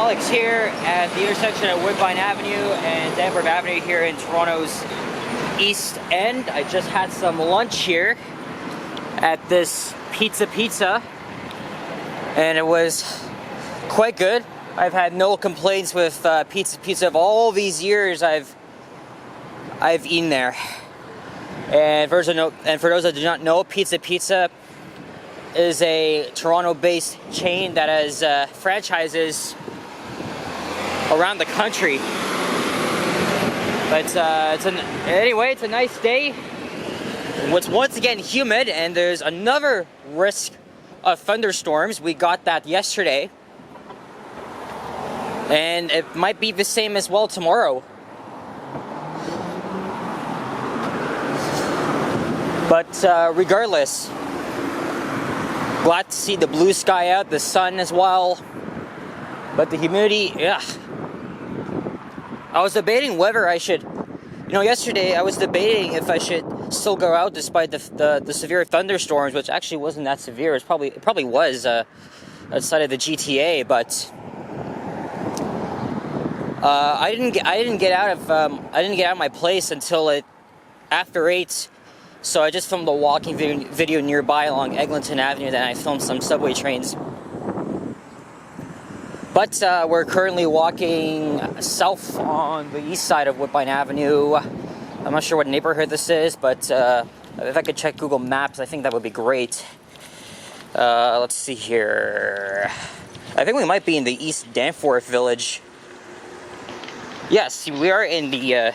Alex here at the intersection of Woodbine Avenue and Neighbourhood Avenue here in Toronto's East End. I just had some lunch here at this pizza, and it was quite good. I've had no complaints with pizza of all these years I've eaten there. And for those that do not know, Pizza is a Toronto-based chain that has franchises around the country. But anyway, it's a nice day. It's once again humid, and there's another risk of thunderstorms. We got that yesterday, and it might be the same as well tomorrow. But regardless, glad to see the blue sky out, the sun as well. But the humidity, yeah. I was debating whether I should, yesterday I was debating if I should still go out despite the severe thunderstorms, which actually wasn't that severe. It probably was outside of the GTA, but I didn't get out of my place until after 8. So I just filmed a walking video nearby along Eglinton Avenue, then I filmed some subway trains. But we're currently walking south on the east side of Woodbine Avenue. I'm not sure what neighborhood this is, but if I could check Google Maps, I think that would be great. Let's see here. I think we might be in the East Danforth Village. Yes, we are in the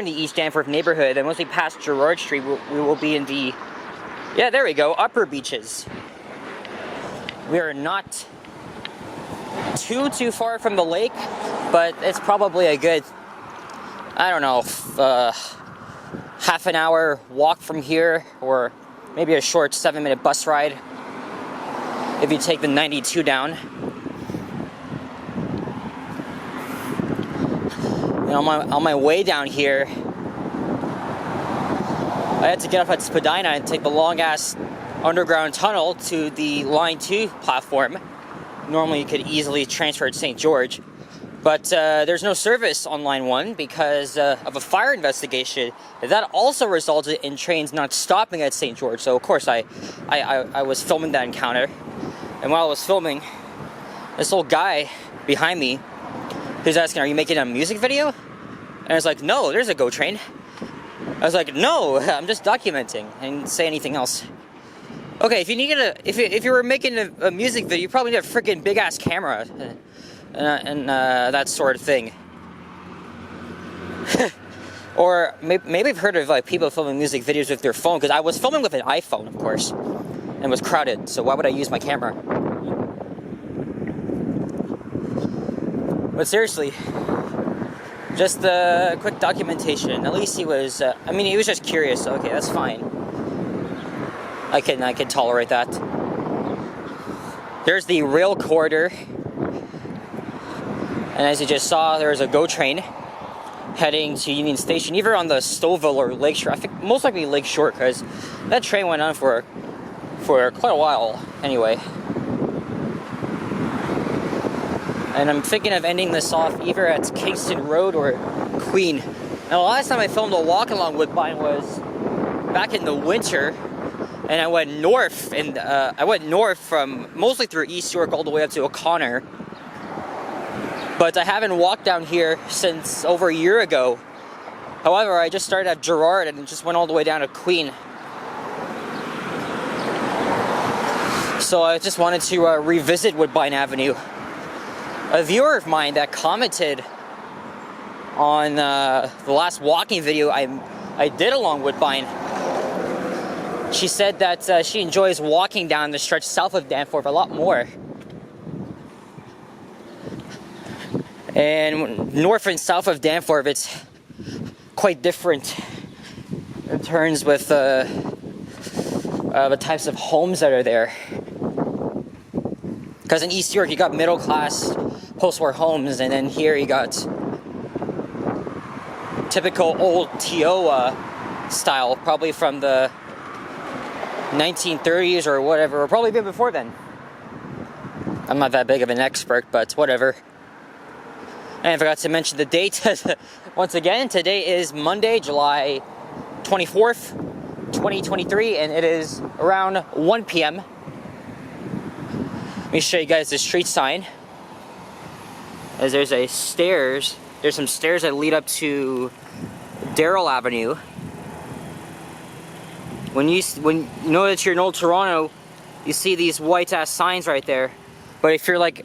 East Danforth neighborhood, and once we pass Gerrard Street, we will be in the, there we go, Upper Beaches. We are not too far from the lake, but it's probably a good, half an hour walk from here, or maybe a short 7-minute bus ride if you take the 92 down. On my way down here, I had to get off at Spadina and take the long-ass underground tunnel to the Line 2 platform. Normally you could easily transfer at St. George, but there's no service on Line 1 because of a fire investigation. That also resulted in trains not stopping at St. George, so of course I was filming that encounter. And while I was filming, this old guy behind me, he's asking, "Are you making a music video?" And I was like, "No, there's a GO train." I was like, "No, I'm just documenting." I didn't say anything else. Okay, if you were making a music video, you probably need a freaking big ass camera and that sort of thing. Or maybe I've heard of people filming music videos with their phone, because I was filming with an iPhone, of course, and it was crowded. So why would I use my camera? But seriously, just a quick documentation. At least he was, he was just curious. So okay, that's fine. I can tolerate that. There's the rail corridor. And as you just saw, there's a GO train heading to Union Station, either on the Stouffville or Lakeshore. I think most likely Lakeshore, because that train went on for quite a while anyway. And I'm thinking of ending this off either at Kingston Road or Queen. Now, the last time I filmed a walk along Woodbine was back in the winter, and I went north, and from mostly through East York all the way up to O'Connor. But I haven't walked down here since over a year ago. However, I just started at Gerrard and just went all the way down to Queen. So I just wanted to revisit Woodbine Avenue. A viewer of mine that commented on the last walking video I did along Woodbine, she said that she enjoys walking down the stretch south of Danforth a lot more. And north and south of Danforth, it's quite different in terms with the types of homes that are there. Because in East York, you got middle-class post-war homes, and then here you got typical old TO style, probably from the 1930s or whatever, or probably a bit before then. I'm not that big of an expert, but whatever. And I forgot to mention the date. Once again, today is Monday, July 24th, 2023, and it is around 1 p.m. Let me show you guys the street sign. As there's some stairs that lead up to Darrell Avenue. When you know that you're in Old Toronto, you see these white ass signs right there. But if you're like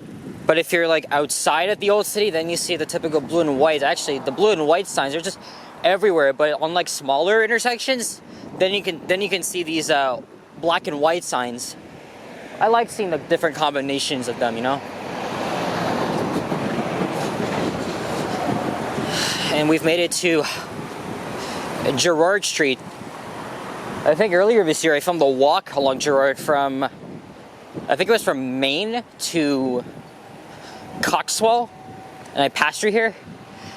outside of the old city, then you see the typical blue and white. Actually, the blue and white signs are just everywhere. But on like smaller intersections, then you can see these black and white signs. I like seeing the different combinations of them, you know. And we've made it to Gerrard Street. I think earlier this year I filmed a walk along Gerrard from, I think it was from Maine to Coxwell, and I passed through here.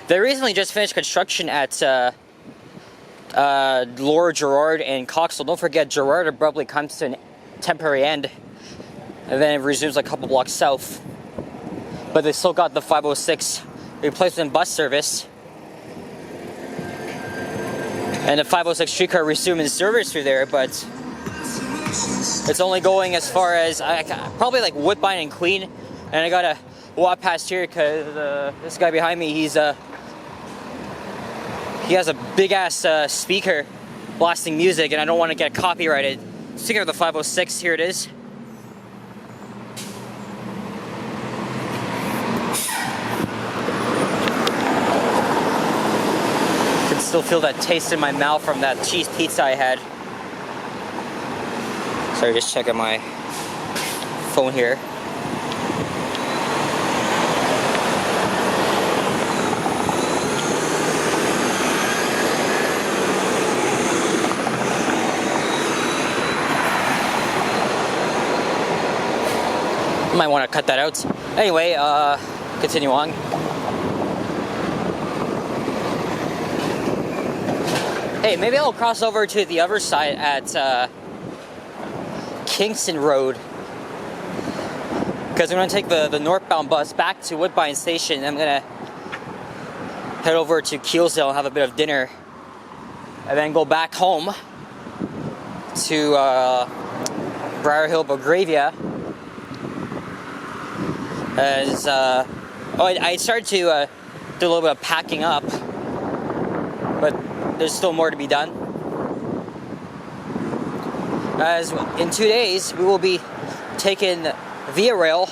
They recently just finished construction at Lower Gerrard and Coxwell. Don't forget, Gerrard abruptly comes to a temporary end, and then it resumes like a couple blocks south. But they still got the 506 replacement bus service. And the 506 streetcar resuming service through there, but it's only going as far as probably like Woodbine and Queen. And I gotta walk past here because this guy behind me, he has a big ass speaker blasting music, and I don't want to get copyrighted. Speaking of the 506, here it is. Still feel that taste in my mouth from that cheese pizza I had. Sorry, just checking my phone here. Might want to cut that out. Anyway, continue on. Hey, maybe I'll cross over to the other side at Kingston Road, because I'm going to take the northbound bus back to Woodbine Station. I'm going to head over to Keelsdale and have a bit of dinner, and then go back home to Briar Hill, Belgravia. As I started to do a little bit of packing up, but there's still more to be done. As in 2 days, we will be taking Via Rail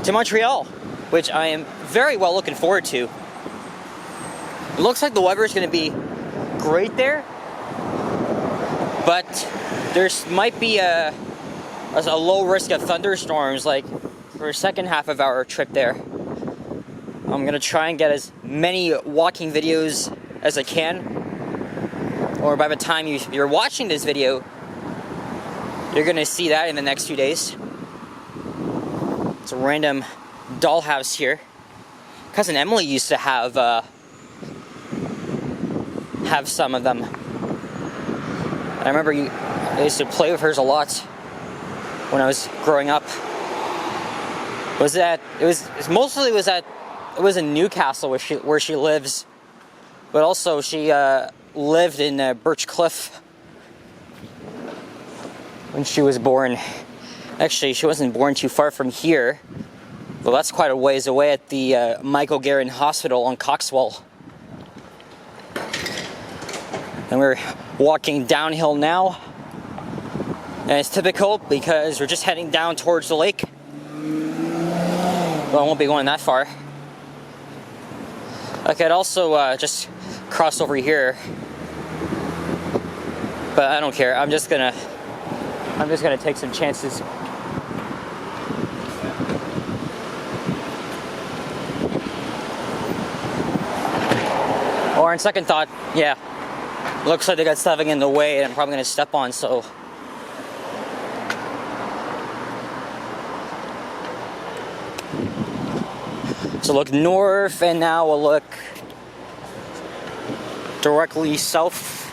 to Montreal, which I am very well looking forward to. It looks like the weather is going to be great there, but there might be a low risk of thunderstorms, like for the second half of our trip there. I'm going to try and get as many walking videos as I can, or by the time you're watching this video, you're gonna see that in the next few days. It's a random dollhouse here. Cousin Emily used to have some of them. I remember I used to play with hers a lot when I was growing up. It was in Newcastle where she lives. But also, she lived in Birch Cliff when she was born. Actually, she wasn't born too far from here. Well, that's quite a ways away at the Michael Garron Hospital on Coxwell. And we're walking downhill now. And it's typical because we're just heading down towards the lake. Well, I won't be going that far. I could also just cross over here, but I don't care. I'm just gonna take some chances. Or on second thought, yeah, looks like they got something in the way and I'm probably gonna step on, so. So look north, and now we'll look directly south.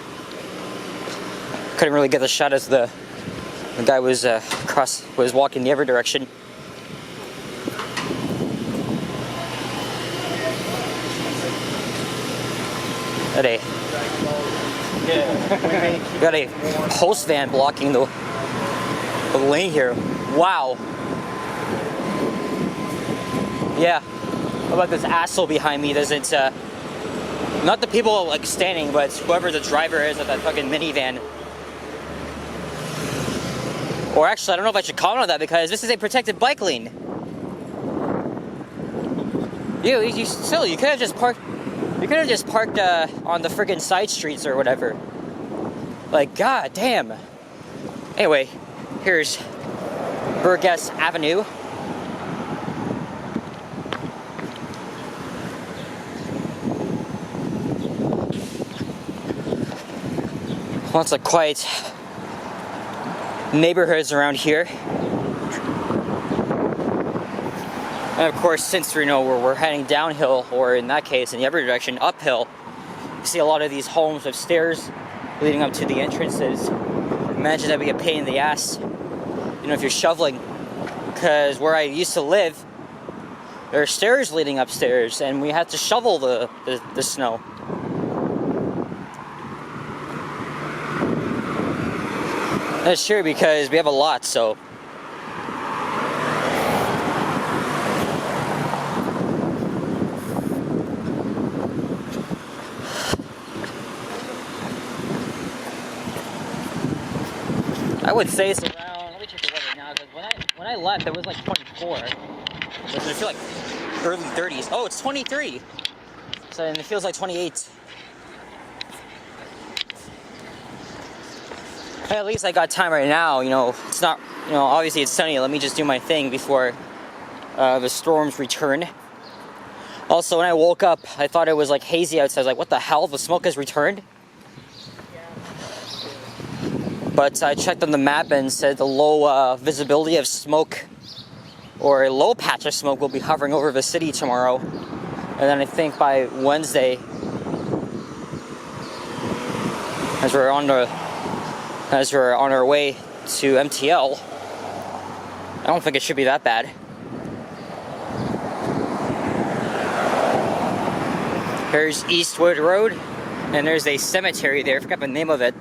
Couldn't really get the shot as the guy was walking the other direction. Got a post van blocking the lane here. Wow. Yeah. How about this asshole behind me doesn't, not the people like standing, but whoever the driver is of that fucking minivan. Or actually, I don't know if I should comment on that because this is a protected bike lane. You could have just parked. You could have just parked on the friggin' side streets or whatever. Like, god damn. Anyway, here's Burgess Avenue. Lots of quiet neighborhoods around here. And of course, since we're heading downhill, or in that case, in the other direction, uphill, you see a lot of these homes with stairs leading up to the entrances. Imagine that'd be a pain in the ass, if you're shoveling. Because where I used to live, there are stairs leading upstairs, and we had to shovel the snow. That's true because we have a lot, so. I would say it's around, let me check the weather now, because when I left it was like 24. Doesn't it feel like early 30s? Oh, it's 23. So and it feels like 28. At least I got time right now, it's not, obviously it's sunny, let me just do my thing before the storms return. Also, when I woke up, I thought it was like hazy outside. I was like, what the hell, the smoke has returned? But I checked on the map and said the low visibility of smoke, or a low patch of smoke, will be hovering over the city tomorrow. And then I think by Wednesday, as we're on our way to MTL, I don't think it should be that bad. Here's Eastwood Road, and there's a cemetery there. I forgot the name of it.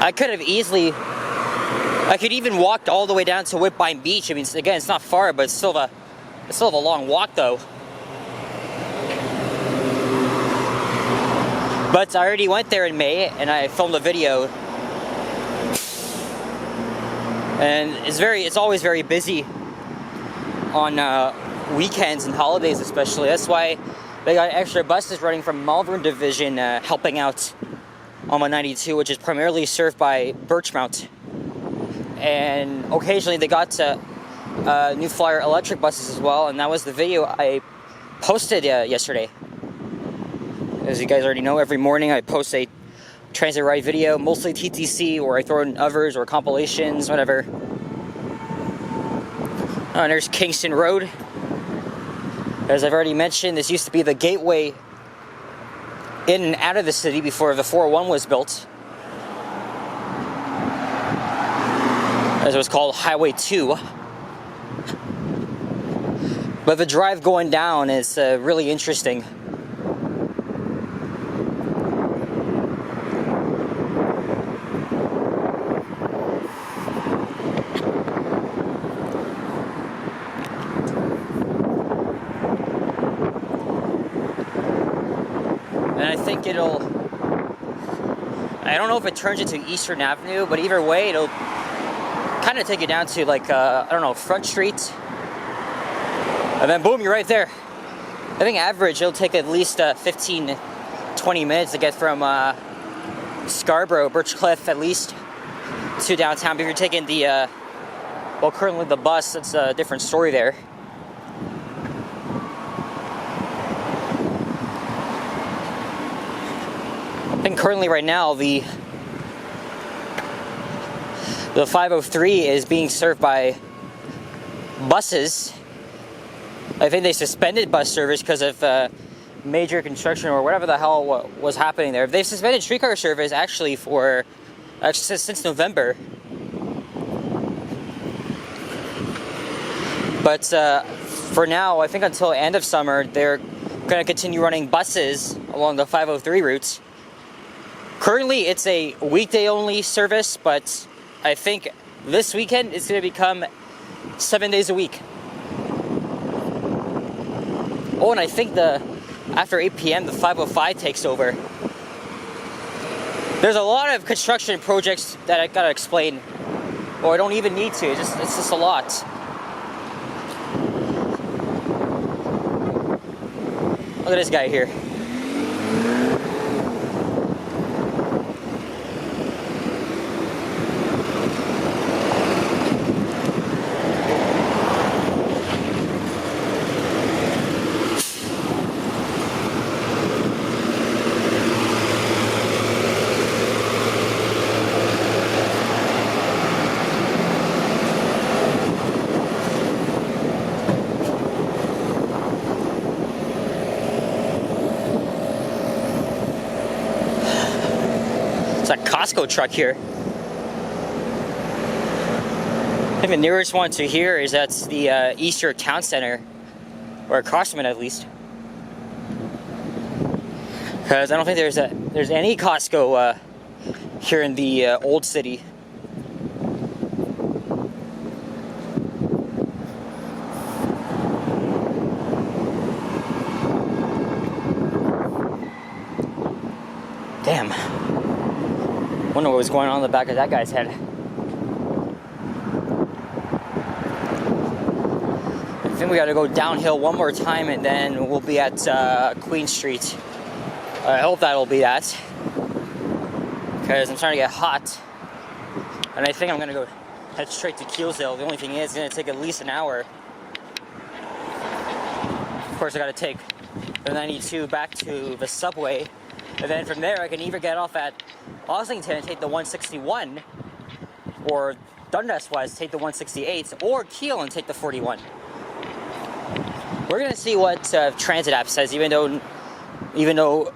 I could even walk all the way down to Woodbine Beach. I mean, again, it's not far, but it's still a long walk, though. But I already went there in May, and I filmed a video. And it's always very busy on weekends and holidays, especially. That's why they got extra buses running from Malvern Division, helping out on 192, which is primarily served by Birchmount. And occasionally they got New Flyer electric buses as well, and that was the video I posted yesterday. As you guys already know, every morning I post a transit ride video, mostly TTC, or I throw in others or compilations, whatever. Oh, and there's Kingston Road. As I've already mentioned, this used to be the gateway in and out of the city before the 401 was built, as it was called Highway 2. But the drive going down is really interesting. And I think I don't know if it turns into Eastern Avenue, but either way, it'll kind of take you down to like, Front Street. And then boom, you're right there. I think average, it'll take at least 15, 20 minutes to get from Scarborough, Birchcliff at least, to downtown. But if you're taking currently the bus, it's a different story there. I think currently right now the 503 is being served by buses. I think they suspended bus service because of major construction or whatever the hell was happening there. They've suspended streetcar service actually since November. But for now, I think until end of summer, they're going to continue running buses along the 503 routes. Currently, it's a weekday-only service, but I think this weekend it's going to become 7 days a week. Oh, and I think after 8 p.m., the 505 takes over. There's a lot of construction projects that I gotta explain, or I don't even need to. It's just a lot. Look at this guy here. It's a Costco truck here. I think the nearest one to here is at the Easter Town Center, or across from it at least. Because I don't think there's any Costco here in the old city. Damn. Wonder what was going on in the back of that guy's head. I think we gotta go downhill one more time and then we'll be at Queen Street. I hope that'll be that. Because I'm starting to get hot. And I think I'm gonna go head straight to Keelsdale. The only thing is, it's gonna take at least an hour. Of course, I gotta take the 92 back to the subway. And then from there, I can either get off at Oslington and take the 161, or Dundas-wise take the 168, or Keele and take the 41. We're gonna see what Transit app says, even though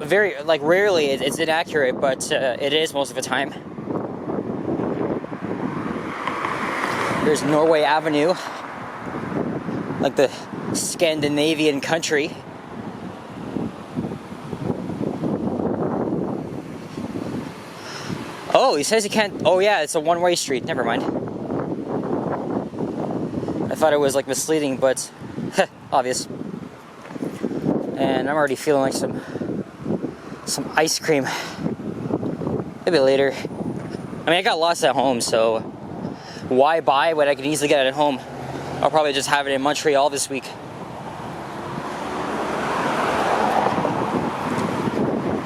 very rarely it's inaccurate, but it is most of the time. There's Norway Avenue, like the Scandinavian country. Oh, he says he can't. Oh yeah, it's a one-way street. Never mind. I thought it was like misleading, but obvious. And I'm already feeling like some ice cream. Maybe later. I mean, I got lost at home, so why buy when I can easily get it at home? I'll probably just have it in Montreal this week.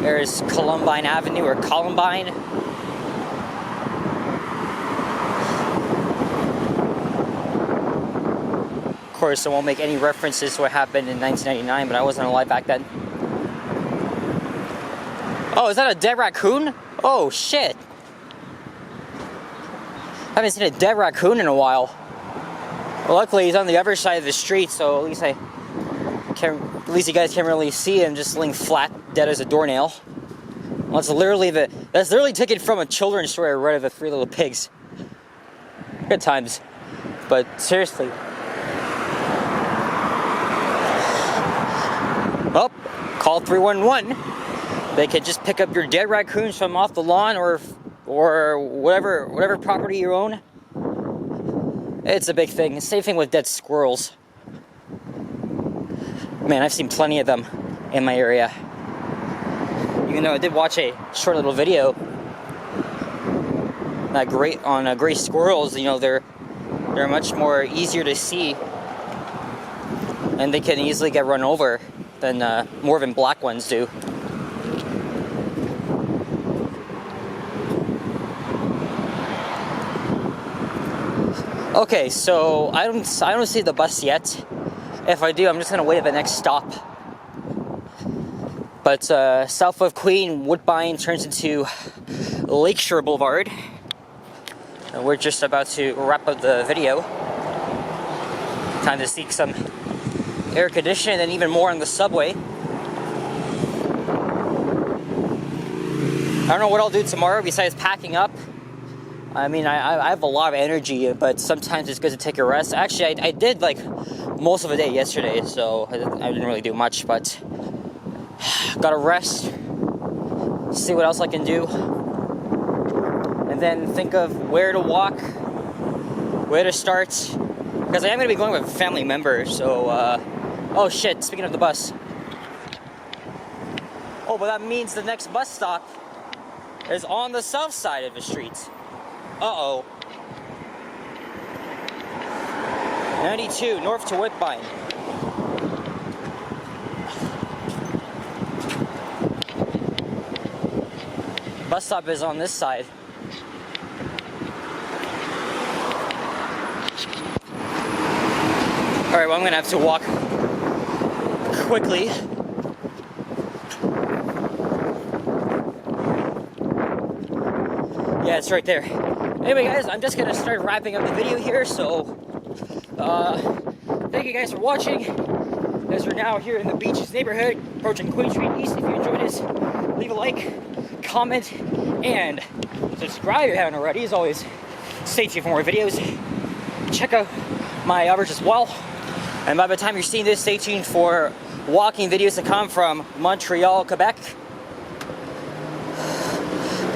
There's Columbine Avenue, or Columbine. Of course, I won't make any references to what happened in 1999, but I wasn't alive back then. Oh, is that a dead raccoon? Oh, shit. I haven't seen a dead raccoon in a while. Well, luckily he's on the other side of the street, so at least you guys can't really see him just laying flat, dead as a doornail. Well, that's literally taken from a children's story I read of the Three Little Pigs. Good times. But seriously. Oh, call 311. They could just pick up your dead raccoons from off the lawn or whatever property you own. It's a big thing. Same thing with dead squirrels. Man, I've seen plenty of them in my area. Even though I did watch a short little video on gray squirrels, they're much more easier to see, and they can easily get run over than more than black ones do. Okay, so I don't see the bus yet. If I do, I'm just gonna wait at the next stop. But south of Queen, Woodbine turns into Lakeshore Boulevard. And we're just about to wrap up the video. Time to seek some air conditioning and even more on the subway. I don't know what I'll do tomorrow besides packing up. I mean, I have a lot of energy, but sometimes it's good to take a rest. Actually, I did like most of the day yesterday, so I didn't really do much, but gotta rest, see what else I can do, and then think of where to walk, where to start, because I am going to be going with a family member, so, oh shit, speaking of the bus. Oh, but that means the next bus stop is on the south side of the street. Uh-oh. 92, north to Woodbine. Bus stop is on this side. Alright, well, I'm gonna have to walk quickly. Yeah, it's right there. Anyway, guys, I'm just gonna start wrapping up the video here, so thank you guys for watching. As we're now here in the beaches neighborhood, approaching Queen Street East. If you enjoyed this, leave a like, comment, and subscribe if you haven't already. As always, stay tuned for more videos. Check out my average as well. And by the time you're seeing this, stay tuned for walking videos to come from Montreal, Quebec.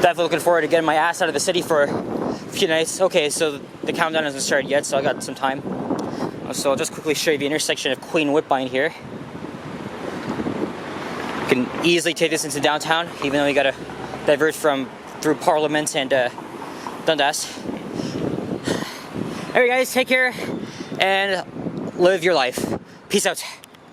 Definitely looking forward to getting my ass out of the city for a few nights. Okay, so the countdown hasn't started yet, so I got some time. So I'll just quickly show you the intersection of Queen Woodbine here. You can easily take this into downtown, even though you gotta divert through Parliament and Dundas. Alright guys, take care and live your life. Peace out.